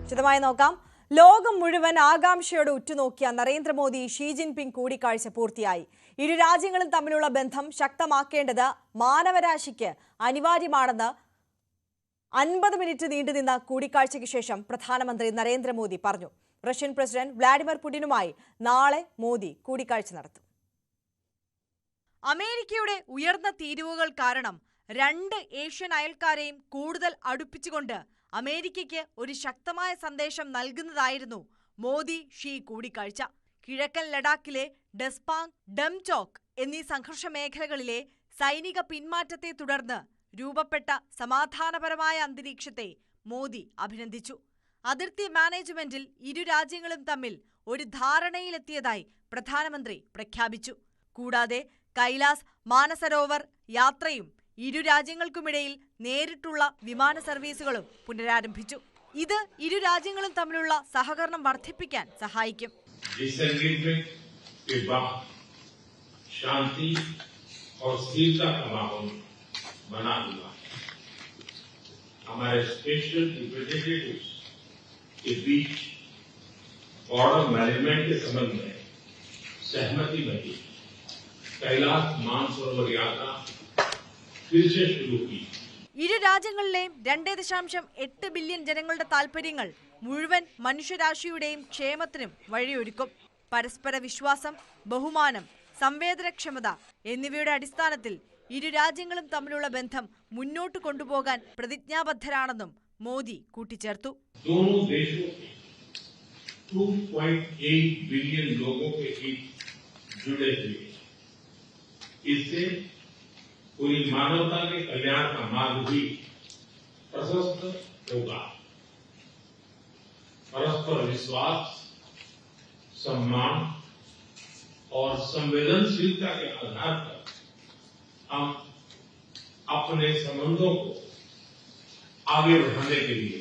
വിശദമായി നോക്കാം. ലോകം മുഴുവൻ ആകാംക്ഷയോടെ ഉറ്റുനോക്കിയ നരേന്ദ്രമോദി ഷീ ജിൻപിങ് കൂടിക്കാഴ്ച പൂർത്തിയായി. ഇരു രാജ്യങ്ങളും തമ്മിലുള്ള ബന്ധം ശക്തമാക്കേണ്ടത് മാനവരാശിക്ക് അനിവാര്യമാണെന്ന് 50 മിനിറ്റ് നീണ്ടുനിന്ന കൂടിക്കാഴ്ചയ്ക്ക് ശേഷം പ്രധാനമന്ത്രി നരേന്ദ്രമോദി പറഞ്ഞു. റഷ്യൻ പ്രസിഡന്റ് വ്ളാഡിമിർ പുടിനുമായി നാളെ മോദി കൂടിക്കാഴ്ച നടത്തും. അമേരിക്കയുടെ ഉയർന്ന തീരുവകൾ കാരണം രണ്ട് ഏഷ്യൻ അയൽക്കാരെയും കൂടുതൽ അടുപ്പിച്ചുകൊണ്ട് അമേരിക്കയ്ക്ക് ഒരു ശക്തമായ സന്ദേശം നൽകുന്നതായിരുന്നു മോദി ഷീ കൂടിക്കാഴ്ച. കിഴക്കൻ ലഡാക്കിലെ ഡെസ്പാങ്, ഡംചോക് എന്നീ സംഘർഷ മേഖലകളിലെ സൈനിക പിന്മാറ്റത്തെ തുടർന്ന് രൂപപ്പെട്ട സമാധാനപരമായ അന്തരീക്ഷത്തെ മോദി അഭിനന്ദിച്ചു. അതിർത്തി മാനേജ്മെന്റിൽ ഇരു രാജ്യങ്ങളും തമ്മിൽ ഒരു ധാരണയിലെത്തിയതായി പ്രധാനമന്ത്രി പ്രഖ്യാപിച്ചു. കൂടാതെ കൈലാസ് മാനസരോവർ യാത്രയും ഇരു രാജ്യങ്ങൾക്കുമിടയിൽ നേരിട്ടുള്ള വിമാന സർവീസുകളും പുനരാരംഭിച്ചു. ഇത് ഇരു രാജ്യങ്ങളും തമ്മിലുള്ള സഹകരണം വർദ്ധിപ്പിക്കാൻ സഹായിക്കും. शांति और स्थिरता का माहौल बना हुआ है. हमारे स्पेशल रिप्रेजेंटेटिव्स के बीच बॉर्डर मैनेजमेंट के संबंध में सहमति बनी. कैलाश मानसरोवर यात्रा फिर से शुरू की. ഇരു രാജ്യങ്ങളിലെയും 2.8 ബില്യൺ ജനങ്ങളുടെ താൽപര്യങ്ങൾ മുഴുവൻ മനുഷ്യരാശിയുടെയും ക്ഷേമത്തിനും വഴിയൊരുക്കും. പരസ്പര വിശ്വാസം, ബഹുമാനം, സംവേദനക്ഷമത എന്നിവയുടെ അടിസ്ഥാനത്തിൽ ഇരു രാജ്യങ്ങളും തമ്മിലുള്ള ബന്ധം മുന്നോട്ട് കൊണ്ടുപോകാൻ പ്രതിജ്ഞാബദ്ധരാണെന്നും മോദി കൂട്ടിച്ചേർത്തു. 2.8 बिलियन लोगों के हित जुड़े हुए. इससे पूरी मानवता के कल्याण का मार्ग भी प्रशस्त होगा. परस्पर विश्वास, सम्मान और संवेदनशीलता के आधार पर हम अपने संबंधों को आगे बढ़ाने के लिए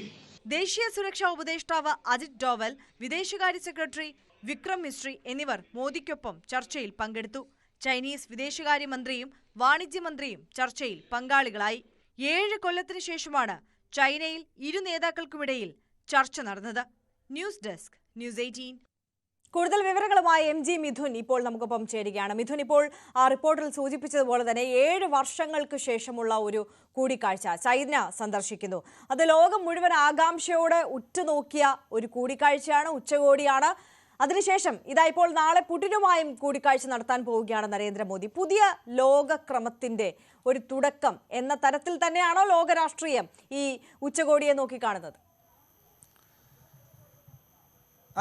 ദേശീയ സുരക്ഷാ ഉപദേഷ്ടാവ് അജിത് ഡോവൽ, വിദേശകാര്യ സെക്രട്ടറി വിക്രം മിശ്രി എന്നിവർ മോദിക്കൊപ്പം ചർച്ചയിൽ പങ്കെടുത്തു. ചൈനീസ് വിദേശകാര്യമന്ത്രിയും വാണിജ്യമന്ത്രിയും ചർച്ചയിൽ പങ്കാളികളായി. 7 കൊല്ലത്തിനു ശേഷമാണ് ചൈനയിൽ ഇരു നേതാക്കൾക്കുമിടയിൽ ചർച്ച നടന്നത്. News desk, news 18. കൂടുതൽ വിവരങ്ങളുമായി MG മിഥുൻ ഇപ്പോൾ നമുക്കൊപ്പം ചേരുകയാണ്. മിഥുൻ, ഇപ്പോൾ ആ റിപ്പോർട്ടിൽ സൂചിപ്പിച്ചതുപോലെ തന്നെ 7 വർഷങ്ങൾക്ക് ശേഷമുള്ള ഒരു കൂടിക്കാഴ്ച ചൈന സന്ദർശിക്കുന്നു. അത് ലോകം മുഴുവൻ ആകാംക്ഷയോടെ ഉറ്റുനോക്കിയ ഒരു കൂടിക്കാഴ്ചയാണ്, ഉച്ചകോടിയാണ്. അതിനുശേഷം ഇതാ ഇപ്പോൾ നാളെ പുടിനുമായും കൂടിക്കാഴ്ച നടത്താൻ പോവുകയാണ് നരേന്ദ്രമോദി. പുതിയ ലോകക്രമത്തിന്റെ ഒരു തുടക്കം എന്ന തരത്തിൽ തന്നെയാണോ ലോകരാഷ്ട്രീയം ഈ ഉച്ചകോടിയെ നോക്കിക്കാണുന്നത്?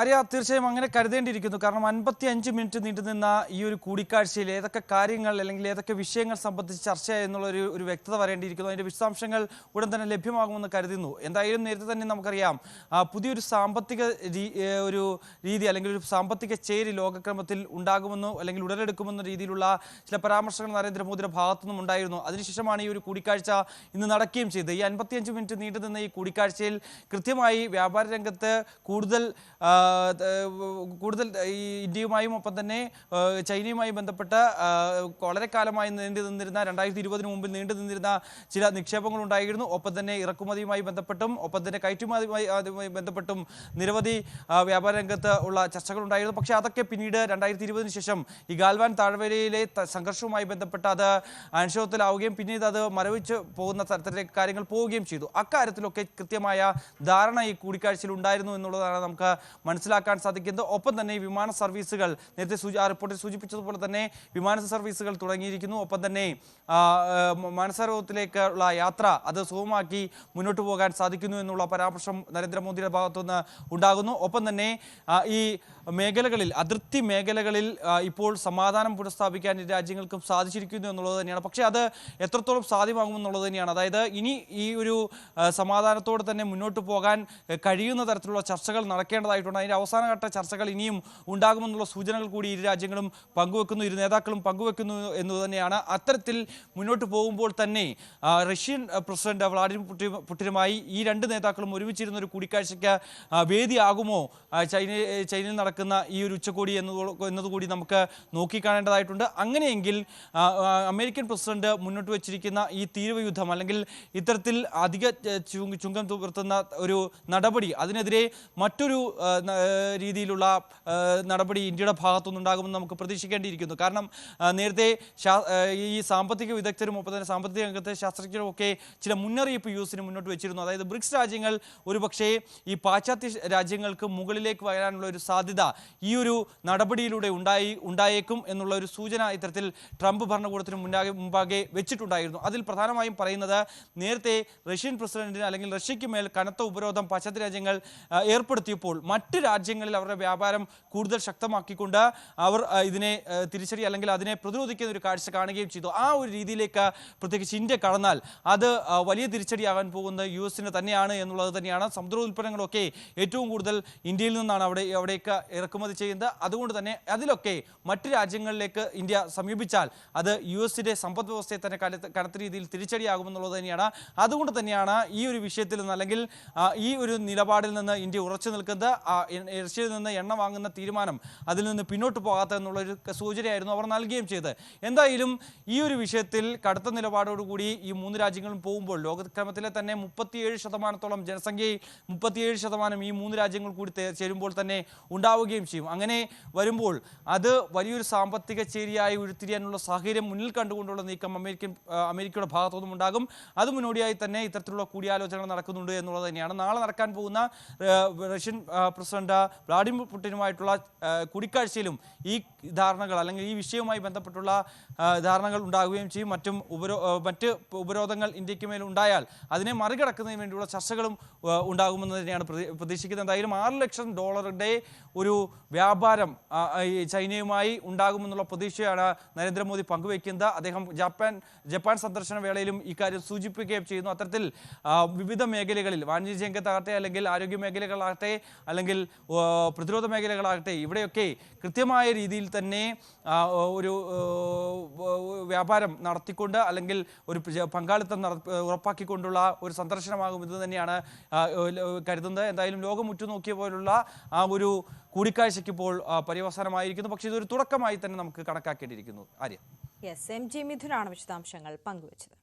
ആര്യ, തീർച്ചയായും അങ്ങനെ കരുതേണ്ടിയിരിക്കുന്നു. കാരണം 55 മിനിറ്റ് നീണ്ടുനിന്ന ഈ ഒരു കൂടിക്കാഴ്ചയിൽ ഏതൊക്കെ കാര്യങ്ങൾ അല്ലെങ്കിൽ ഏതൊക്കെ വിഷയങ്ങൾ സംബന്ധിച്ച് ചർച്ച എന്നുള്ളൊരു വ്യക്തത വരേണ്ടിയിരിക്കുന്നു. അതിൻ്റെ വിശദാംശങ്ങൾ ഉടൻ തന്നെ ലഭ്യമാകുമെന്ന് കരുതുന്നു. എന്തായാലും നേരത്തെ തന്നെ നമുക്കറിയാം പുതിയൊരു സാമ്പത്തിക ഒരു രീതി അല്ലെങ്കിൽ ഒരു സാമ്പത്തിക ചേരി ലോകക്രമത്തിൽ ഉണ്ടാകുമെന്നോ അല്ലെങ്കിൽ ഉടലെടുക്കുമെന്ന രീതിയിലുള്ള ചില പരാമർശങ്ങൾ നരേന്ദ്രമോദിയുടെ ഭാഗത്തുനിന്നും ഉണ്ടായിരുന്നു. അതിനുശേഷമാണ് ഈ ഒരു കൂടിക്കാഴ്ച ഇന്ന് നടക്കുകയും ചെയ്തത്. ഈ 55 മിനിറ്റ് നീണ്ടുനിന്ന ഈ കൂടിക്കാഴ്ചയിൽ കൃത്യമായി വ്യാപാര രംഗത്ത് കൂടുതൽ ഈ ഇന്ത്യയുമായും ഒപ്പം തന്നെ ചൈനയുമായി ബന്ധപ്പെട്ട വളരെ കാലമായി നീണ്ടു നിന്നിരുന്ന 2020 മുമ്പിൽ നീണ്ടു നിന്നിരുന്ന ചില നിക്ഷേപങ്ങൾ ഉണ്ടായിരുന്നു. ഒപ്പം തന്നെ ഇറക്കുമതിയുമായി ബന്ധപ്പെട്ടും ഒപ്പം തന്നെ കയറ്റുമതിയുമായി ബന്ധപ്പെട്ടും നിരവധി വ്യാപാര രംഗത്ത് ഉള്ള ചർച്ചകൾ ഉണ്ടായിരുന്നു. പക്ഷേ അതൊക്കെ പിന്നീട് 2020 ശേഷം ഈ ഗാൽവാൻ താഴ്വരയിലെ സംഘർഷവുമായി ബന്ധപ്പെട്ട് അത് അനിശ്ചിതത്വത്തിലാവുകയും പിന്നീട് അത് മരവിച്ച് പോകുന്ന തരത്തിലേക്ക് കാര്യങ്ങൾ പോവുകയും ചെയ്തു. അക്കാര്യത്തിലൊക്കെ കൃത്യമായ ധാരണ ഈ കൂടിക്കാഴ്ചയിൽ ഉണ്ടായിരുന്നു എന്നുള്ളതാണ് നമുക്ക് മനസ്സിലാക്കാൻ സാധിക്കുന്നത്. ഒപ്പം തന്നെ വിമാന സർവീസുകൾ നേരത്തെ ആ റിപ്പോർട്ടിൽ സൂചിപ്പിച്ചതുപോലെ തന്നെ വിമാന സർവീസുകൾ തുടങ്ങിയിരിക്കുന്നു. ഒപ്പം തന്നെ മാനസരോവരത്തിലേക്കുള്ള യാത്ര അത് സുഗമമാക്കി മുന്നോട്ട് പോകാൻ സാധിക്കുന്നു എന്നുള്ള പരാമർശം നരേന്ദ്രമോദിയുടെ ഭാഗത്തുനിന്ന് ഉണ്ടാകുന്നു. ഒപ്പം തന്നെ ഈ മേഖലകളിൽ, അതിർത്തി മേഖലകളിൽ ഇപ്പോൾ സമാധാനം പുനഃസ്ഥാപിക്കാൻ രാജ്യങ്ങൾക്കും സാധിച്ചിരിക്കുന്നു എന്നുള്ളത് തന്നെയാണ്. പക്ഷേ അത് എത്രത്തോളം സാധ്യമാകുമെന്നുള്ളത് തന്നെയാണ്. അതായത് ഇനി ഈ ഒരു സമാധാനത്തോടെ തന്നെ മുന്നോട്ട് പോകാൻ കഴിയുന്ന തരത്തിലുള്ള ചർച്ചകൾ നടക്കേണ്ടതായിട്ടുണ്ട്. അതിന്റെ അവസാനഘട്ട ചർച്ചകൾ ഇനിയും ഉണ്ടാകുമെന്നുള്ള സൂചനകൾ കൂടി ഇരു രാജ്യങ്ങളും പങ്കുവെക്കുന്നു, ഇരു നേതാക്കളും പങ്കുവെക്കുന്നു എന്ന് തന്നെയാണ്. അത്തരത്തിൽ മുന്നോട്ട് പോകുമ്പോൾ തന്നെ റഷ്യൻ പ്രസിഡന്റ് വ്ളാഡിമിർ പുടിനുമായി ഈ രണ്ട് നേതാക്കളും ഒരുമിച്ചിരുന്ന ഒരു കൂടിക്കാഴ്ചയ്ക്ക് വേദിയാകുമോ ചൈനയിൽ നടക്കുന്ന ഈ ഒരു ഉച്ചകോടി എന്നതുകൂടി നമുക്ക് നോക്കിക്കാണേണ്ടതായിട്ടുണ്ട്. അങ്ങനെയെങ്കിൽ അമേരിക്കൻ പ്രസിഡന്റ് മുന്നോട്ട് വെച്ചിരിക്കുന്ന ഈ തീവ്ര യുദ്ധം അല്ലെങ്കിൽ ഇത്തരത്തിൽ അധിക ചുങ്കം തുവർത്തുന്ന ഒരു നടപടി, അതിനെതിരെ മറ്റൊരു രീതിയിലുള്ള നടപടി ഇന്ത്യയുടെ ഭാഗത്തുനിന്നുണ്ടാകുമെന്ന് നമുക്ക് പ്രതീക്ഷിക്കേണ്ടിയിരിക്കുന്നു. കാരണം നേരത്തെ ഈ സാമ്പത്തിക വിദഗ്ധരും ഒപ്പം തന്നെ സാമ്പത്തിക രംഗത്തെ ശാസ്ത്രജ്ഞരും ഒക്കെ ചില മുന്നറിയിപ്പ് യുഎസിന് മുന്നോട്ട് വെച്ചിരുന്നു. അതായത് ബ്രിക്സ് രാജ്യങ്ങൾ ഒരുപക്ഷേ ഈ പാശ്ചാത്യ രാജ്യങ്ങൾക്ക് മുകളിലേക്ക് വരാനുള്ള ഒരു സാധ്യത ഈ ഒരു നടപടിയിലൂടെ ഉണ്ടായേക്കും എന്നുള്ള ഒരു സൂചന ഇത്തരത്തിൽ ട്രംപ് ഭരണകൂടത്തിന് മുമ്പാകെ വെച്ചിട്ടുണ്ടായിരുന്നു. അതിൽ പ്രധാനമായും പറയുന്നത് നേരത്തെ റഷ്യൻ പ്രസിഡന്റിന് അല്ലെങ്കിൽ റഷ്യയ്ക്ക് മേൽ കനത്ത ഉപരോധം പാശ്ചാത്യ രാജ്യങ്ങൾ ഏർപ്പെടുത്തിയപ്പോൾ മറ്റ് രാജ്യങ്ങളിൽ അവരുടെ വ്യാപാരം കൂടുതൽ ശക്തമാക്കിക്കൊണ്ട് അവർ ഇതിനെ തിരിച്ചടി അല്ലെങ്കിൽ അതിനെ പ്രതിരോധിക്കുന്ന ഒരു കാഴ്ച കാണുകയും ചെയ്തു. ആ ഒരു രീതിയിലേക്ക് പ്രത്യേകിച്ച് ഇന്ത്യ കടന്നാൽ അത് വലിയ തിരിച്ചടിയാകാൻ പോകുന്നത് യുഎസിന് തന്നെയാണ് എന്നുള്ളത് തന്നെയാണ്. സമുദ്രോൽപ്പന്നങ്ങളൊക്കെ ഏറ്റവും കൂടുതൽ ഇന്ത്യയിൽ നിന്നാണ് അവിടേക്ക് ഇറക്കുമതി ചെയ്യുന്നത്. അതുകൊണ്ട് തന്നെ അതിലൊക്കെ മറ്റ് രാജ്യങ്ങളിലേക്ക് ഇന്ത്യ സമീപിച്ചാൽ അത് യുഎസിന്റെ സമ്പദ് വ്യവസ്ഥയെ തന്നെ കനത്ത രീതിയിൽ തിരിച്ചടിയാകുമെന്നുള്ളത് തന്നെയാണ്. അതുകൊണ്ട് തന്നെയാണ് ഈ ഒരു വിഷയത്തിൽ നിന്ന് അല്ലെങ്കിൽ ഈ ഒരു നിലപാടിൽ നിന്ന് ഇന്ത്യ ഉറച്ചു നിൽക്കുന്നത്. റഷ്യയിൽ നിന്ന് എണ്ണ വാങ്ങുന്ന തീരുമാനം അതിൽ നിന്ന് പിന്നോട്ട് പോകാത്ത എന്നുള്ളൊരു സൂചനയായിരുന്നു അവർ നൽകുകയും ചെയ്തത്. എന്തായാലും ഈ ഒരു വിഷയത്തിൽ കടുത്ത നിലപാടോടുകൂടി ഈ മൂന്ന് രാജ്യങ്ങളും പോകുമ്പോൾ ലോകക്രമത്തിലെ തന്നെ 37% ജനസംഖ്യയിൽ 37% ഈ മൂന്ന് രാജ്യങ്ങൾ കൂടി ചേരുമ്പോൾ തന്നെ ഉണ്ടാവുകയും ചെയ്യും. അങ്ങനെ വരുമ്പോൾ അത് വലിയൊരു സാമ്പത്തിക ചേരിയായി ഉരുത്തിരിയാനുള്ള സാഹചര്യം മുന്നിൽ കണ്ടുകൊണ്ടുള്ള നീക്കം അമേരിക്കയുടെ ഭാഗത്തുനിന്നും ഉണ്ടാകും. അത് മുന്നോടിയായി തന്നെ ഇത്തരത്തിലുള്ള കൂടിയാലോചനകൾ നടക്കുന്നുണ്ട് എന്നുള്ളത് തന്നെയാണ്. നാളെ നടക്കാൻ പോകുന്ന റഷ്യൻ പ്രസിഡന്റ് വ്ളാഡിമിർ പുടിനുമായിട്ടുള്ള കൂടിക്കാഴ്ചയിലും ഈ ധാരണകൾ അല്ലെങ്കിൽ ഈ വിഷയവുമായി ബന്ധപ്പെട്ടുള്ള ധാരണകൾ ഉണ്ടാകുകയും ചെയ്യും. മറ്റ് ഉപരോധങ്ങൾ ഇന്ത്യക്ക് മേൽ ഉണ്ടായാൽ അതിനെ മറികടക്കുന്നതിന് വേണ്ടിയുള്ള ചർച്ചകളും ഉണ്ടാകുമെന്ന് തന്നെയാണ് പ്രതീക്ഷിക്കുന്നത്. എന്തായാലും $6 ലക്ഷം ഒരു വ്യാപാരം ചൈനയുമായി ഉണ്ടാകുമെന്നുള്ള പ്രതീക്ഷയാണ് നരേന്ദ്രമോദി പങ്കുവയ്ക്കുന്നത്. അദ്ദേഹം ജപ്പാൻ സന്ദർശന വേളയിലും ഇക്കാര്യം സൂചിപ്പിക്കുകയും ചെയ്യുന്നു. അത്തരത്തിൽ വിവിധ മേഖലകളിൽ വാണിജ്യ രംഗത്താകട്ടെ അല്ലെങ്കിൽ ആരോഗ്യ മേഖലകളാകട്ടെ അല്ലെങ്കിൽ പ്രതിരോധ മേഖലകളാകട്ടെ ഇവിടെയൊക്കെ കൃത്യമായ രീതിയിൽ തന്നെ ഒരു വ്യാപാരം നടത്തിക്കൊണ്ട് അല്ലെങ്കിൽ ഒരു പങ്കാളിത്തം ഉറപ്പാക്കിക്കൊണ്ടുള്ള ഒരു സന്ദർശനമാകും ഇത് തന്നെയാണ് കരുതുന്നത്. എന്തായാലും ലോകം ഉറ്റുനോക്കിയ പോലുള്ള ആ ഒരു കൂടിക്കാഴ്ചയ്ക്ക് ഇപ്പോൾ പര്യവസാനമായിരിക്കുന്നു. പക്ഷേ ഇതൊരു തുടക്കമായി തന്നെ നമുക്ക് കണക്കാക്കേണ്ടിയിരിക്കുന്നു. ആര്യ MG മിഥുനാണ് വിശദാംശങ്ങൾ പങ്കുവച്ചത്.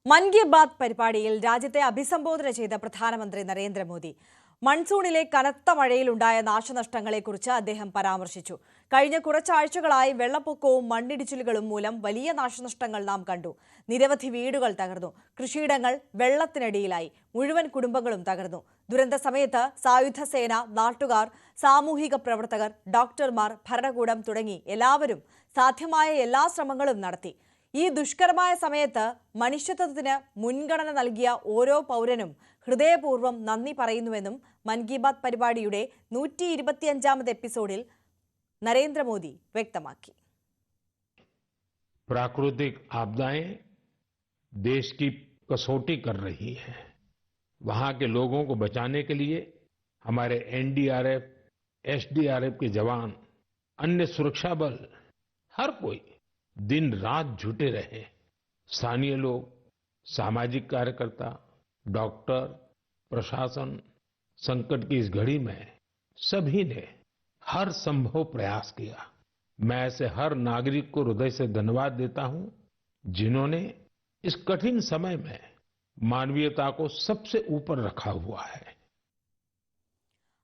മൻ കി ബാത്ത് പരിപാടിയിൽ രാജ്യത്തെ അഭിസംബോധന ചെയ്ത പ്രധാനമന്ത്രി നരേന്ദ്രമോദി മൺസൂണിലെ കനത്ത മഴയിലുണ്ടായ നാശനഷ്ടങ്ങളെക്കുറിച്ച് അദ്ദേഹം പരാമർശിച്ചു. കഴിഞ്ഞ കുറച്ചാഴ്ചകളായി വെള്ളപ്പൊക്കവും മണ്ണിടിച്ചിലുകളും മൂലം വലിയ നാശനഷ്ടങ്ങൾ നാം കണ്ടു. നിരവധി വീടുകൾ തകർന്നു, കൃഷിയിടങ്ങൾ വെള്ളത്തിനടിയിലായി, മുഴുവൻ കുടുംബങ്ങളും തകർന്നു. ദുരന്ത സമയത്ത് സായുധ സേന, നാട്ടുകാർ, സാമൂഹിക പ്രവർത്തകർ, ഡോക്ടർമാർ, ഭരണകൂടം തുടങ്ങി എല്ലാവരും സാധ്യമായ എല്ലാ ശ്രമങ്ങളും നടത്തി. ഈ ദുഷ്കരമായ സമയത്ത് മനുഷ്യത്വത്തിന് മുൻഗണന നൽകിയ ഓരോ പൗരനും ഹൃദയപൂർവ്വം നന്ദി പറയുന്നുവെന്നും മൻ കി ബാത്ത് പരിപാടിയുടെ 125ാമത് എപ്പിസോഡിൽ നരേന്ദ്രമോദി വ്യക്തമാക്കി. प्राकृतिक आपदाएं देश की कसौटी कर रही हैं। वहां के लोगों को बचाने के लिए हमारे एनडीआरएफ, एसडीआरएफ के जवान, अन्य सुरक्षा बल, हर कोई दिन रात जुटे रहे। स्थानीय लोग, सामाजिक कार्यकर्ता, डॉक्टर, प्रशासन, संकट की इस घड़ी में सभी ने हर संभव प्रयास किया। मैं ऐसे हर नागरिक को हृदय से धन्यवाद देता हूं जिन्होंने इस कठिन समय में मानवीयता को सबसे ऊपर रखा हुआ है।